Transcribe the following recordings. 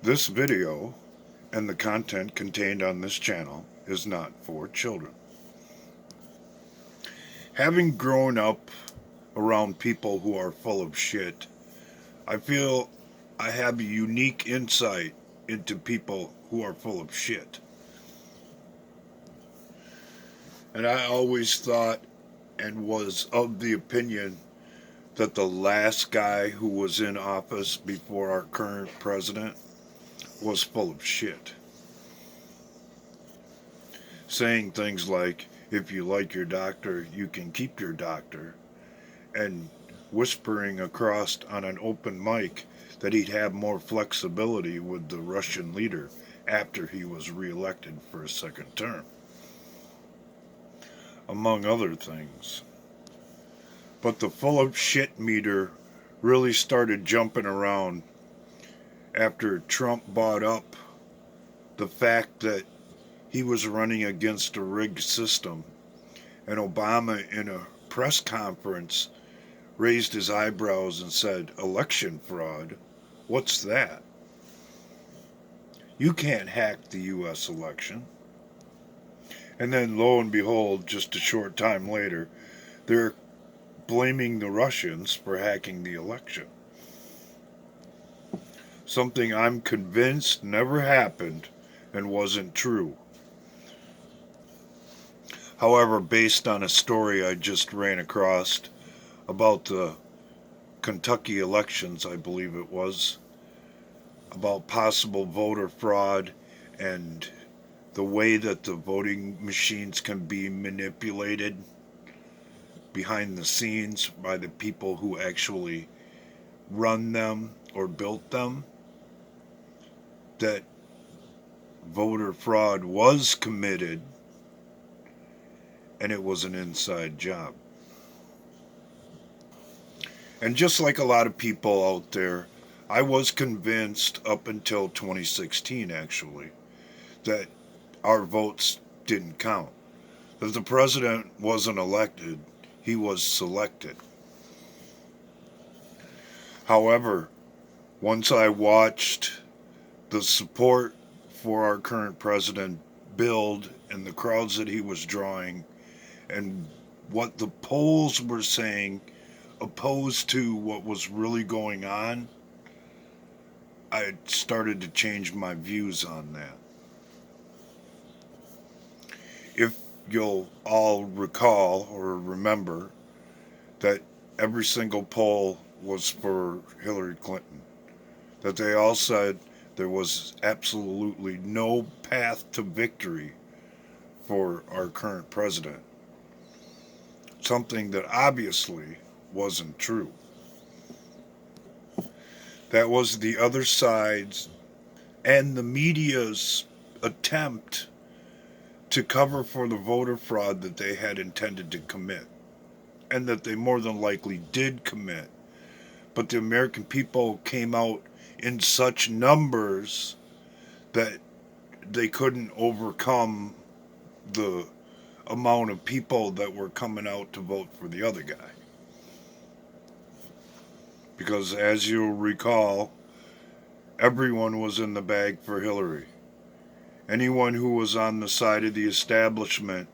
This video and the content contained on this channel is not for children. Having grown up around people who are full of shit, I feel I have a unique insight into people who are full of shit. And I always thought and was of the opinion that the last guy who was in office before our current president was full of shit. Saying things like, if you like your doctor, you can keep your doctor, and whispering across on an open mic that he'd have more flexibility with the Russian leader after he was reelected for a second term, among other things. But the full of shit meter really started jumping around after Trump brought up the fact that he was running against a rigged system, and Obama, in a press conference, raised his eyebrows and said, "Election fraud? What's that? You can't hack the U.S. election." And then, lo and behold, just a short time later, they're blaming the Russians for hacking the election. Something I'm convinced never happened and wasn't true. However, based on a story I just ran across about the Kentucky elections, I believe it was, about possible voter fraud and the way that the voting machines can be manipulated behind the scenes by the people who actually run them or built them, that voter fraud was committed and it was an inside job. And just like a lot of people out there, I was convinced up until 2016 actually that our votes didn't count. That the president wasn't elected, he was selected. However, once I watched the support for our current president build and the crowds that he was drawing and what the polls were saying opposed to what was really going on, I started to change my views on that. If you'll all recall or remember that every single poll was for Hillary Clinton, that they all said there was absolutely no path to victory for our current president. Something that obviously wasn't true. That was the other side's and the media's attempt to cover for the voter fraud that they had intended to commit, and that they more than likely did commit. But the American people came out in such numbers that they couldn't overcome the amount of people that were coming out to vote for the other guy. Because as you'll recall, everyone was in the bag for Hillary. Anyone who was on the side of the establishment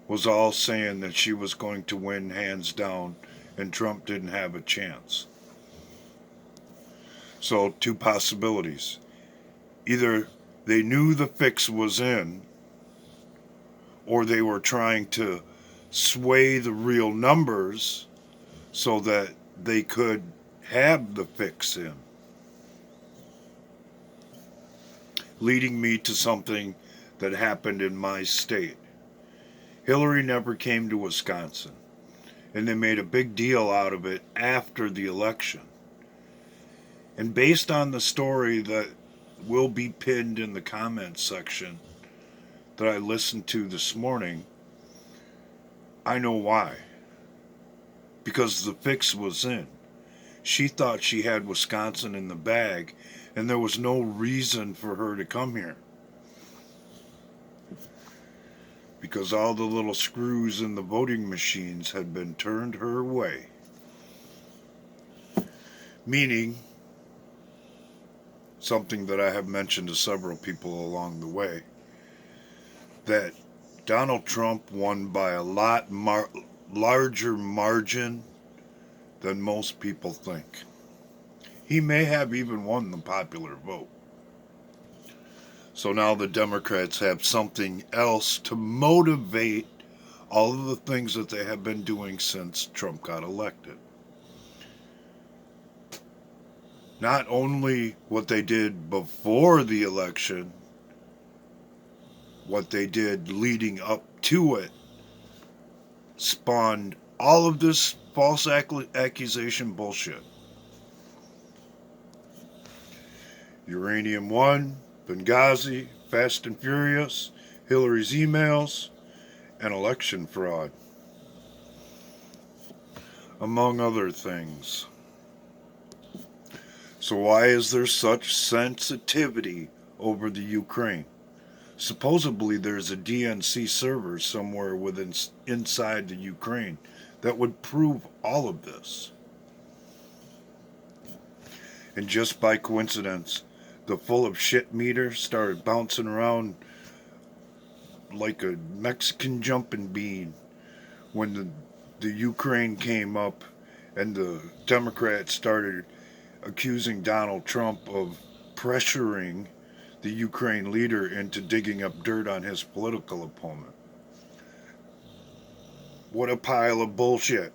was all saying that she was going to win hands down and Trump didn't have a chance. So, two possibilities. Either they knew the fix was in, or they were trying to sway the real numbers so that they could have the fix in. Leading me to something that happened in my state. Hillary never came to Wisconsin, and they made a big deal out of it after the election. And based on the story that will be pinned in the comments section that I listened to this morning, I know why. Because the fix was in. She thought she had Wisconsin in the bag, and there was no reason for her to come here. Because all the little screws in the voting machines had been turned her way. Meaning, something that I have mentioned to several people along the way, that Donald Trump won by a lot larger margin than most people think. He may have even won the popular vote. So now the Democrats have something else to motivate all of the things that they have been doing since Trump got elected. Not only what they did before the election, what they did leading up to it spawned all of this false accusation bullshit. Uranium One, Benghazi, Fast and Furious, Hillary's emails, and election fraud, among other things. So, why is there such sensitivity over the Ukraine? Supposedly, there's a DNC server somewhere inside the Ukraine that would prove all of this. And just by coincidence, the full of shit meter started bouncing around like a Mexican jumping bean when the Ukraine came up and the Democrats started accusing Donald Trump of pressuring the Ukraine leader into digging up dirt on his political opponent. What a pile of bullshit.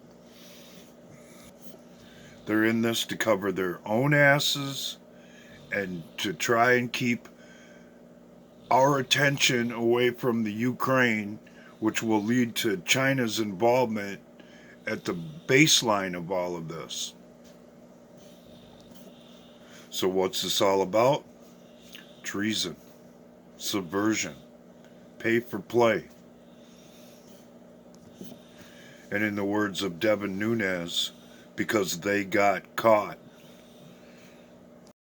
They're in this to cover their own asses and to try and keep our attention away from the Ukraine, which will lead to China's involvement at the baseline of all of this. So, what's this all about? Treason, subversion, pay for play. And in the words of Devin Nunes, because they got caught.